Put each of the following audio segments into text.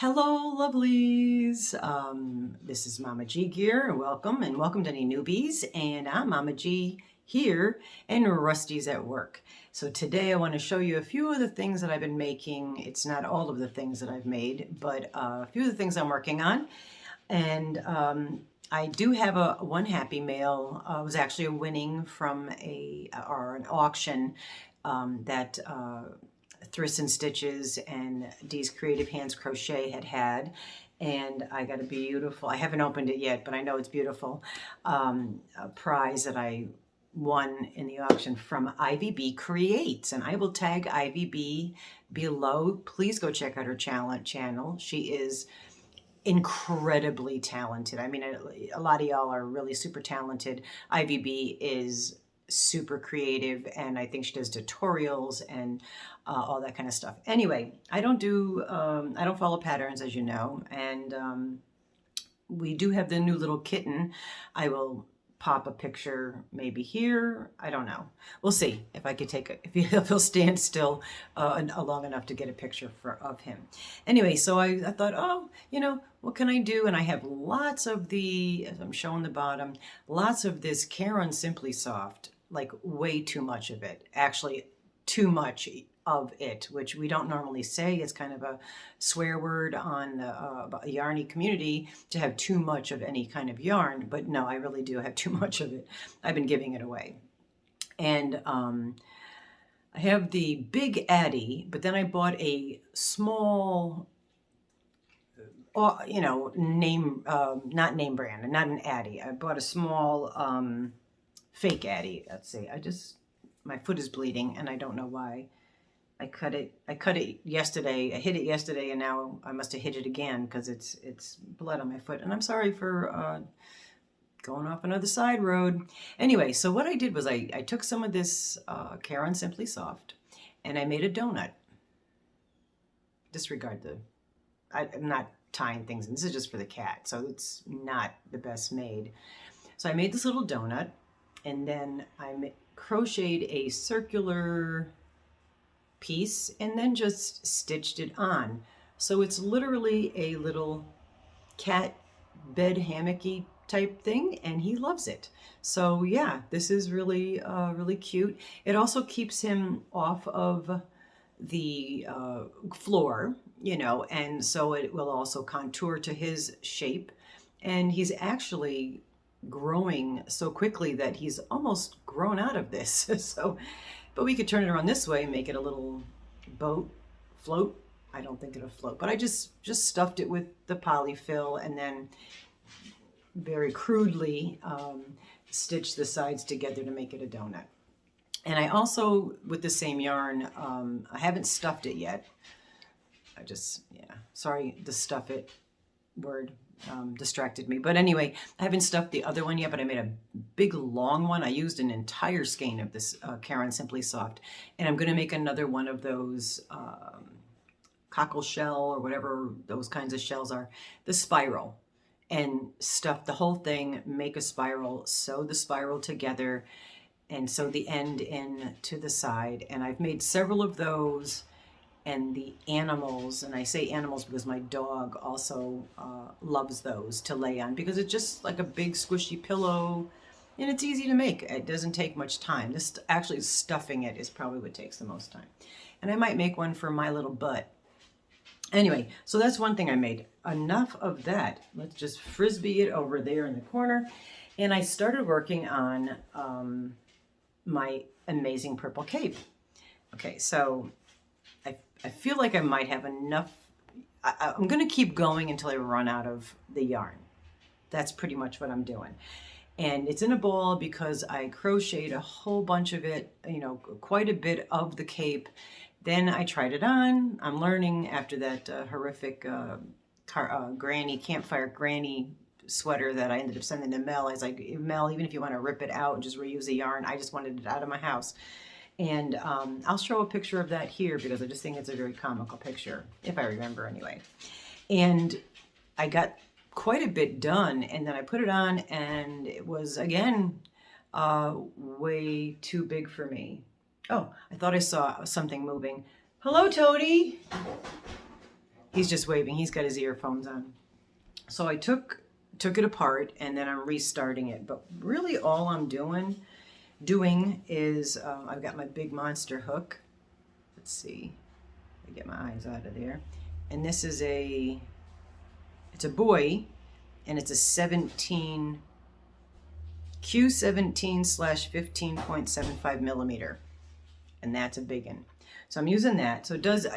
Hello, lovelies. This is Mama G Gear, and welcome to any newbies. And I'm Mama G here, and Rusty's at work. So today I want to show you a few of the things that I've been making. It's not all of the things that I've made, but a few of the things I'm working on. And I do have one happy mail. Was actually a winning from an auction that Thryss and Stitches and Dee's Creative Hands Crochet had. And I got a beautiful, I haven't opened it yet, but I know it's beautiful, a prize that I won in the auction from IVB Creates. And I will tag IVB below. Please go check out her channel. She is incredibly talented. I mean, a lot of y'all are really super talented. IVB is super creative, and I think she does tutorials and all that kind of stuff. Anyway, I don't follow patterns, as you know, and we do have the new little kitten. I will pop a picture maybe here. I don't know. We'll see if I could if he'll stand still long enough to get a picture of him. Anyway, so I thought, oh, what can I do? And I have lots of as I'm showing the bottom, lots of this Kitten Simply Soft, like way too much of it. Actually, too much of it, which we don't normally say. It's kind of a swear word on the yarny community to have too much of any kind of yarn, but no, I really do have too much of it. I've been giving it away. And I have the big Addy, but then I bought a small, not name brand, and not an Addy. I bought a small fake Addy. Let's see, my foot is bleeding and I don't know why. I cut it yesterday. I hit it yesterday, and now I must have hit it again because it's blood on my foot. And I'm sorry for going off another side road. Anyway, so what I did was I took some of this Kitten Simply Soft, and I made a donut. Disregard I'm not tying things, and this is just for the cat, so it's not the best made. So I made this little donut, and then I crocheted a circular piece and then just stitched it on. So it's literally a little cat bed hammocky type thing, and he loves it. So yeah, this is really really cute. It also keeps him off of the floor, and so it will also contour to his shape. And he's actually growing so quickly that he's almost grown out of this. So, but we could turn it around this way and make it a little float. I don't think it'll float, but I just stuffed it with the polyfill and then very crudely stitched the sides together to make it a donut. And I also, with the same yarn, I haven't stuffed it yet. Sorry, the stuff it word distracted me. But anyway, I haven't stuffed the other one yet, but I made a big long one. I used an entire skein of this Kitten Simply Soft, and I'm going to make another one of those cockle shell or whatever those kinds of shells are, the spiral, and stuff the whole thing, make a spiral, sew the spiral together, and sew the end in to the side. And I've made several of those. And the animals, and I say animals because my dog also loves those to lay on, because it's just like a big squishy pillow, and it's easy to make. It doesn't take much time. This actually stuffing it is probably what takes the most time. And I might make one for my little butt. Anyway, so that's one thing I made. Enough of that. Let's just frisbee it over there in the corner. And I started working on my amazing purple cape. Okay, so I feel like I might have enough. I'm going to keep going until I run out of the yarn. That's pretty much what I'm doing. And it's in a ball because I crocheted a whole bunch of it, quite a bit of the cape. Then I tried it on. I'm learning after that horrific campfire granny sweater that I ended up sending to Mel. I was like, Mel, even if you want to rip it out and just reuse the yarn, I just wanted it out of my house. And I'll show a picture of that here because I just think it's a very comical picture, if I remember anyway. And I got quite a bit done, and then I put it on, and it was, again, way too big for me. Oh, I thought I saw something moving. Hello, Toady. He's just waving. He's got his earphones on. So I took it apart, and then I'm restarting it. But really all I'm doing is I've got my big monster hook. Let's see. I get my eyes out of there. And this is it's a buoy, and it's a 17 Q17/15.75 millimeter, and that's a big one. So I'm using that. So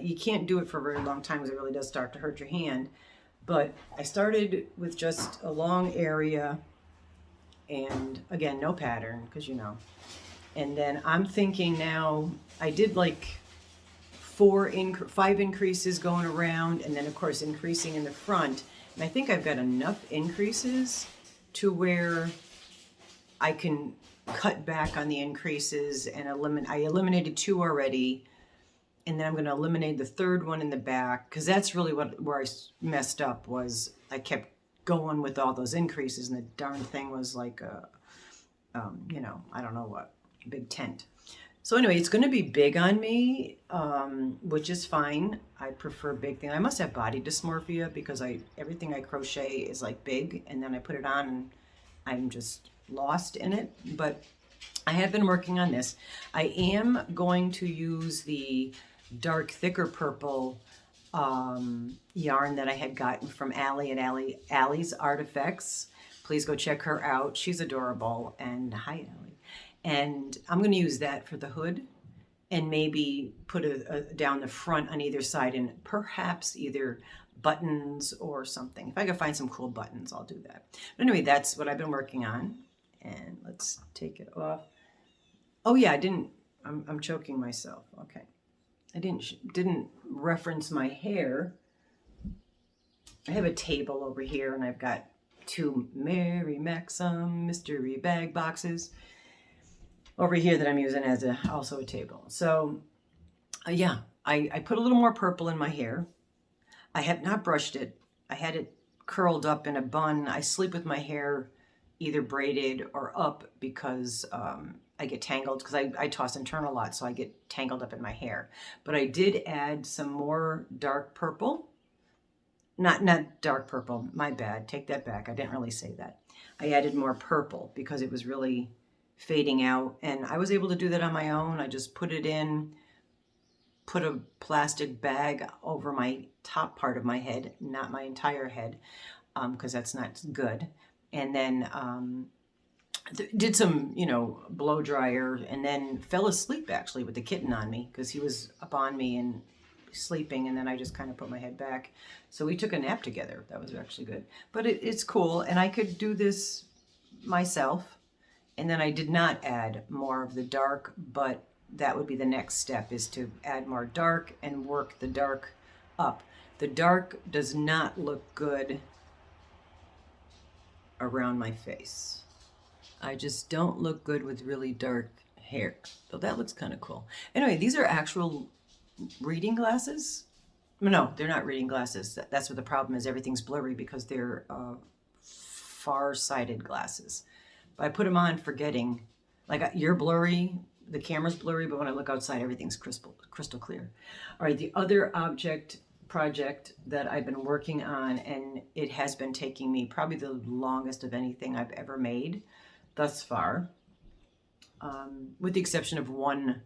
you can't do it for a very long time because it really does start to hurt your hand. But I started with just a long area, and again, no pattern, because And then I'm thinking now, I did like 5 increases going around, and then of course increasing in the front. And I think I've got enough increases to where I can cut back on the increases and I eliminated 2 already. And then I'm going to eliminate the 3rd one in the back, because that's really where I messed up, was I kept going with all those increases, and the darn thing was like I don't know what, big tent. So anyway, it's going to be big on me, which is fine. I prefer big things. I must have body dysmorphia, because everything I crochet is like big, and then I put it on and I'm just lost in it. But I have been working on this. I am going to use the dark, thicker purple yarn that I had gotten from Allie at Allie's Artifacts. Please go check her out. She's adorable. And hi, Allie. And I'm going to use that for the hood, and maybe put down the front on either side, and perhaps either buttons or something. If I can find some cool buttons, I'll do that. But anyway, that's what I've been working on. And let's take it off. Oh yeah, I'm choking myself. Okay. I didn't reference my hair. I have a table over here, and I've got 2 Mary Maxim mystery bag boxes over here that I'm using as also a table. So yeah, I put a little more purple in my hair. I have not brushed it. I had it curled up in a bun. I sleep with my hair either braided or up, because I get tangled, because I toss and turn a lot, so I get tangled up in my hair. But I did add some more dark purple. Not dark purple, my bad, take that back. I didn't really say that. I added more purple because it was really fading out, and I was able to do that on my own. I just put it in, put a plastic bag over my top part of my head, not my entire head, because that's not good. And then did some, blow dryer, and then fell asleep actually with the kitten on me, because he was up on me and sleeping, and then I just kind of put my head back. So we took a nap together. That was actually good. But it's cool, and I could do this myself. And then I did not add more of the dark, but that would be the next step, is to add more dark and work the dark up. The dark does not look good around my face. I just don't look good with really dark hair. So that looks kind of cool. Anyway, these are actual reading glasses. No, they're not reading glasses. That's what the problem is. Everything's blurry because they're far-sighted glasses. But I put them on forgetting. Like, you're blurry, the camera's blurry, but when I look outside, everything's crystal clear. All right, the other project that I've been working on, and it has been taking me probably the longest of anything I've ever made thus far, with the exception of one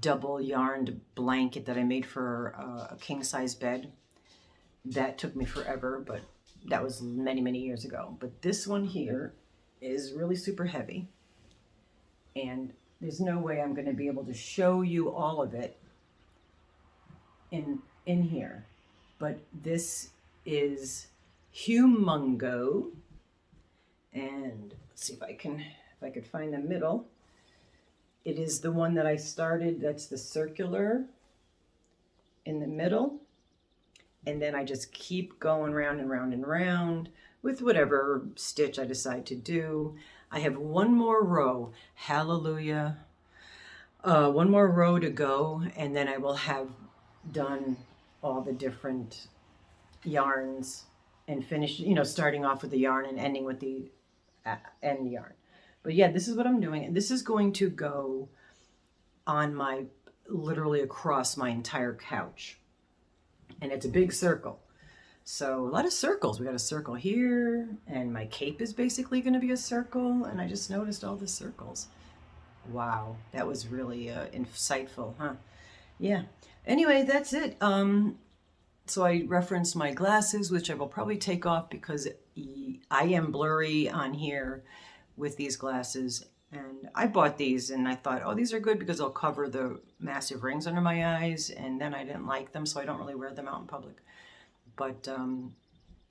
double yarned blanket that I made for a king-size bed. That took me forever, but that was many, many years ago. But this one here is really super heavy, and there's no way I'm going to be able to show you all of it in here. But this is humongo, and let's see if I could find the middle. It is the one that I started. That's the circular in the middle, and then I just keep going round and round and round with whatever stitch I decide to do. I have one more row, hallelujah, one more row to go, and then I will have done all the different yarns and finish, starting off with the yarn and ending with the end yarn. But yeah, this is what I'm doing, and this is going to go on literally across my entire couch. and it's a big circle. So a lot of circles. We got a circle here, and my cape is basically going to be a circle, and I just noticed all the circles. Wow, that was really insightful, huh? Yeah. Anyway, that's it. So I referenced my glasses, which I will probably take off because I am blurry on here with these glasses. And I bought these and I thought, oh, these are good because they'll cover the massive rings under my eyes. And then I didn't like them, so I don't really wear them out in public. But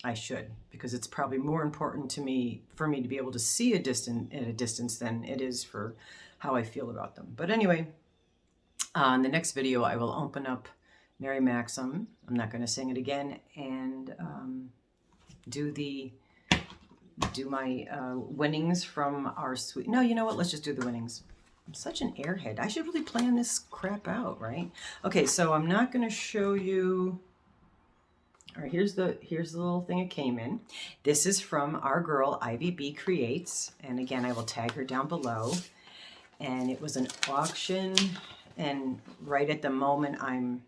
I should, because it's probably more important to me for me to be able to see at a distance than it is for how I feel about them. But anyway, in the next video, I will open up Mary Maxim. I'm not going to sing it again, and do my winnings from our sweet. No, you know what? Let's just do the winnings. I'm such an airhead. I should really plan this crap out, right? Okay, so I'm not going to show you. All right, here's the little thing it came in. This is from our girl Ivy B Creates, and again, I will tag her down below. And it was an auction, and right at the moment, I'm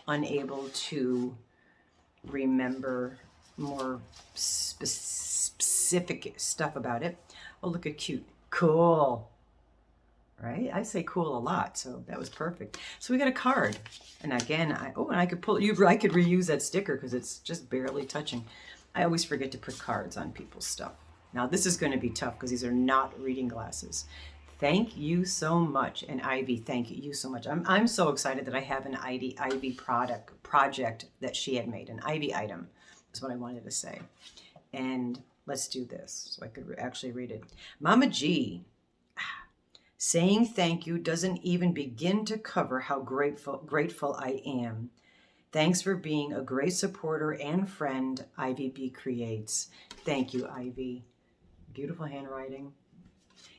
unable to remember more specific stuff about it. Oh, look at cute. Cool. Right? I say cool a lot, so that was perfect. So we got a card. And again, and I could I could reuse that sticker because it's just barely touching. I always forget to put cards on people's stuff. Now this is going to be tough because these are not reading glasses. Thank you so much. And Ivy, thank you so much. I'm so excited that I have an Ivy project that she had made. An Ivy item is what I wanted to say. And let's do this so I could actually read it. Mama G, saying thank you doesn't even begin to cover how grateful I am. Thanks for being a great supporter and friend, Ivy B Creates. Thank you, Ivy. Beautiful handwriting.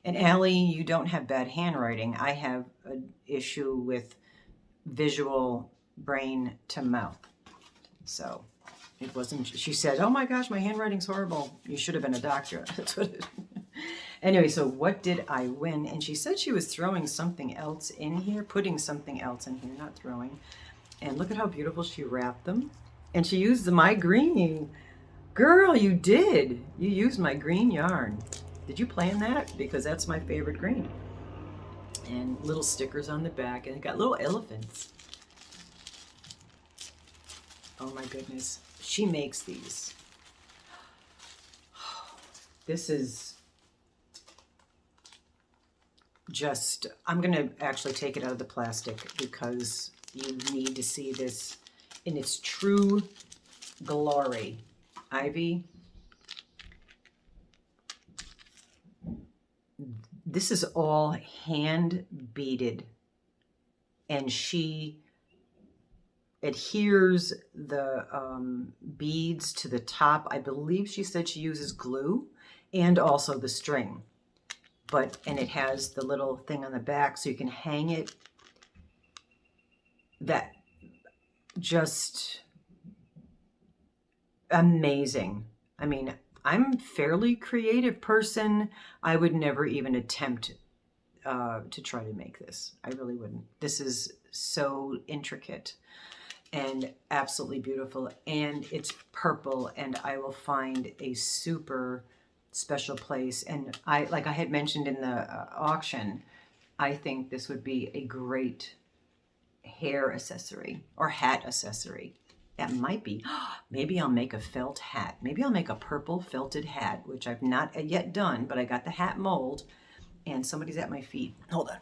And Allie, you don't have bad handwriting. I have an issue with visual brain to mouth. So it wasn't, she said, oh my gosh, my handwriting's horrible. You should have been a doctor. That's what it Anyway, so what did I win? And she said she was throwing something else in here, putting something else in here, not throwing. And look at how beautiful she wrapped them. And she used my green. Girl, you did. You used my green yarn. Did you plan that? Because that's my favorite green. And little stickers on the back, and it got little elephants. Oh my goodness. She makes these. This is just, I'm going to actually take it out of the plastic because you need to see this in its true glory. Ivy, this is all hand beaded, and she adheres the beads to the top. I believe she said she uses glue and also the string, and it has the little thing on the back so you can hang it. That just amazing. I mean, I'm a fairly creative person. I would never even attempt to try to make this. I really wouldn't. This is so intricate and absolutely beautiful. And it's purple, and I will find a super special place. And like I had mentioned in the auction, I think this would be a great hair accessory or hat accessory. That might be. Maybe I'll make a felt hat. Maybe I'll make a purple felted hat, which I've not yet done, but I got the hat mold, and somebody's at my feet. Hold on.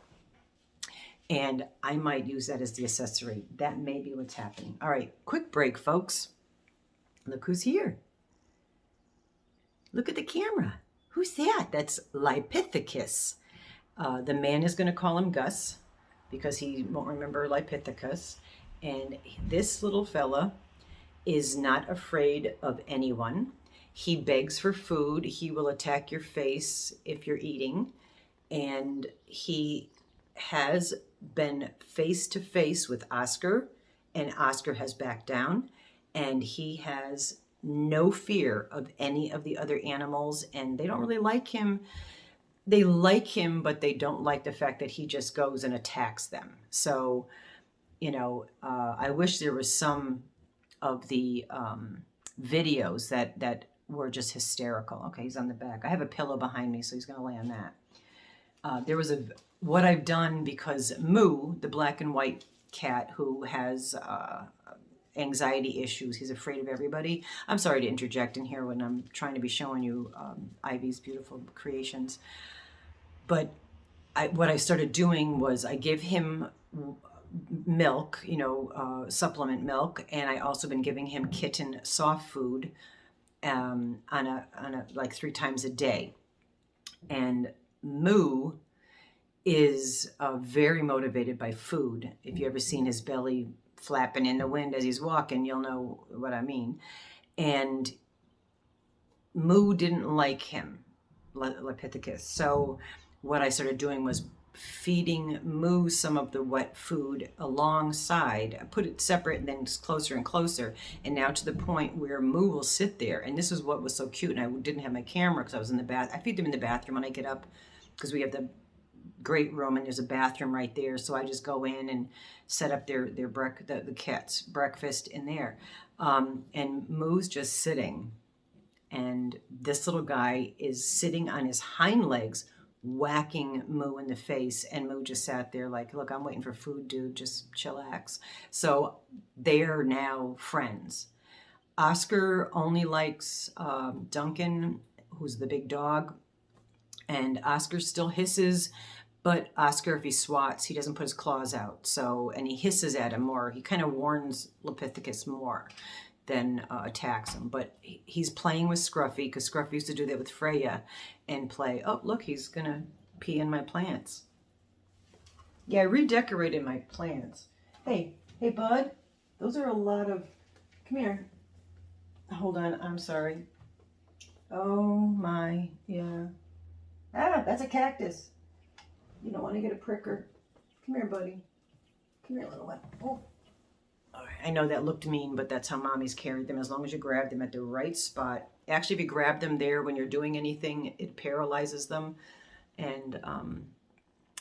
And I might use that as the accessory. That may be what's happening. All right, quick break, folks. Look who's here. Look at the camera. Who's that? That's Lipithecus. The man is going to call him Gus because he won't remember Lipithecus. And this little fella is not afraid of anyone. He begs for food. He will attack your face if you're eating. And he has been face to face with Oscar, and Oscar has backed down. And he has no fear of any of the other animals, and they don't really like him. They like him, but they don't like the fact that he just goes and attacks them. So, you know, I wish there was some of the videos that were just hysterical. Okay, he's on the back. I have a pillow behind me, so he's going to lay on that. There was what I've done, because Moo, the black and white cat who has anxiety issues, he's afraid of everybody. I'm sorry to interject in here when I'm trying to be showing you Ivy's beautiful creations. But what I started doing was I give him milk, supplement milk, and I also been giving him Kitten soft food on a like 3 times a day. And Moo is very motivated by food. If you ever seen his belly flapping in the wind as he's walking, you'll know what I mean. And Moo didn't like him, Lepithecus. So what I started doing was feeding Moo some of the wet food alongside. I put it separate and then just closer and closer. And now to the point where Moo will sit there. And this is what was so cute. And I didn't have my camera because I was in the bath. I feed them in the bathroom when I get up, because we have the great room and there's a bathroom right there. So I just go in and set up the cat's breakfast in there. And Moo's just sitting. And this little guy is sitting on his hind legs, whacking Moo in the face. And Moo just sat there like, look, I'm waiting for food, dude, just chillax. So they are now friends. Oscar only likes Duncan, who's the big dog. And Oscar still hisses, but Oscar, if he swats, he doesn't put his claws out. So, and he hisses at him more. He kind of warns Lepithecus more than attacks him. But he's playing with Scruffy, because Scruffy used to do that with Freya and play. Oh, look, he's going to pee in my plants. Yeah, I redecorated my plants. Hey, bud, those are a lot of... Come here. Hold on, I'm sorry. Oh, my, yeah. Ah, that's a cactus. You don't want to get a pricker. Come here, buddy. Come here, little one. Oh. All right. I know that looked mean, but that's how mommies carried them. As long as you grab them at the right spot. Actually, if you grab them there when you're doing anything, it paralyzes them. And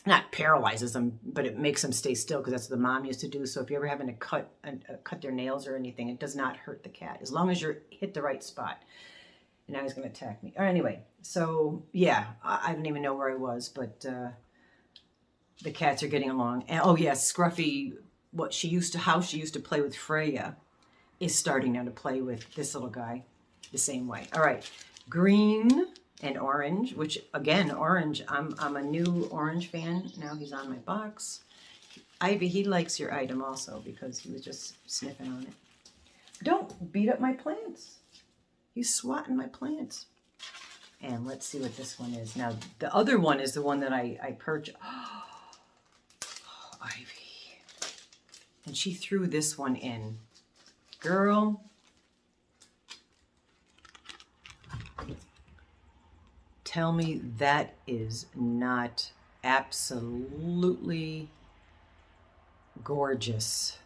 not paralyzes them, but it makes them stay still, because that's what the mom used to do. So if you're ever having to cut their nails or anything, it does not hurt the cat. As long as you hit the right spot. And now he's going to attack me. Or anyway, so yeah, I don't even know where I was, but the cats are getting along. And, oh yes, Scruffy, how she used to play with Freya, is starting now to play with this little guy the same way. All right, green and orange, which again, orange, I'm a new orange fan. Now he's on my box. Ivy, he likes your item also, because he was just sniffing on it. Don't beat up my plants. He's swatting my plants. And let's see what this one is. Now, the other one is the one that I purchased. Oh, Ivy. And she threw this one in. Girl. Tell me that is not absolutely gorgeous.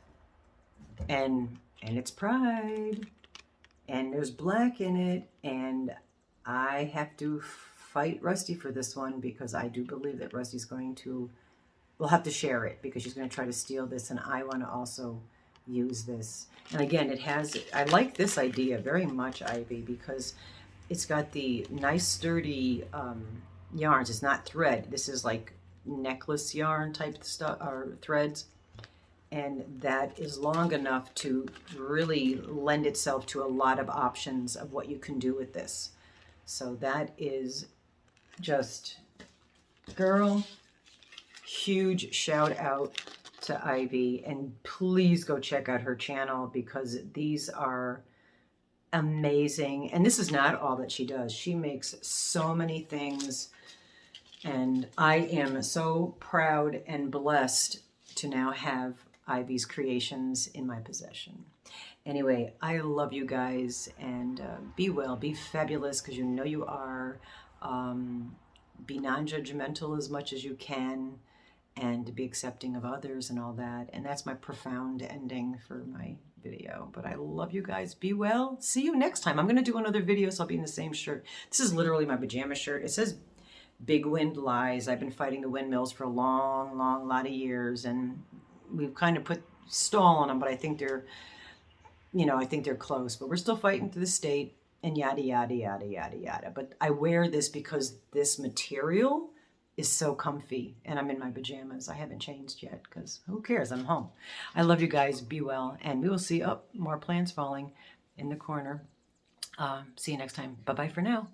And it's Pride. And there's black in it, and I have to fight Rusty for this one, because I do believe that Rusty's we'll have to share it, because she's going to try to steal this, and I want to also use this. And again, I like this idea very much, Ivy, because it's got the nice sturdy yarns. It's not thread. This is like necklace yarn type stuff, or threads. And that is long enough to really lend itself to a lot of options of what you can do with this. So that is just, girl, huge shout out to Ivy. And please go check out her channel, because these are amazing. And this is not all that she does. She makes so many things. And I am so proud and blessed to now have Ivy's creations in my possession. Anyway, I love you guys, and be well, be fabulous, because you know you are. Be non-judgmental as much as you can, and be accepting of others and all that. And that's my profound ending for my video. But I love you guys. Be well. See you next time. I'm going to do another video, so I'll be in the same shirt. This is literally my pajama shirt. It says Big Wind Lies. I've been fighting the windmills for a long lot of years, and we've kind of put stall on them, but I think they're you know, I think they're close, but we're still fighting through the state and yada, yada, yada, yada, yada. But I wear this because this material is so comfy and I'm in my pajamas. I haven't changed yet because who cares? I'm home. I love you guys. Be well. And we will see, more plants falling in the corner. See you next time. Bye-bye for now.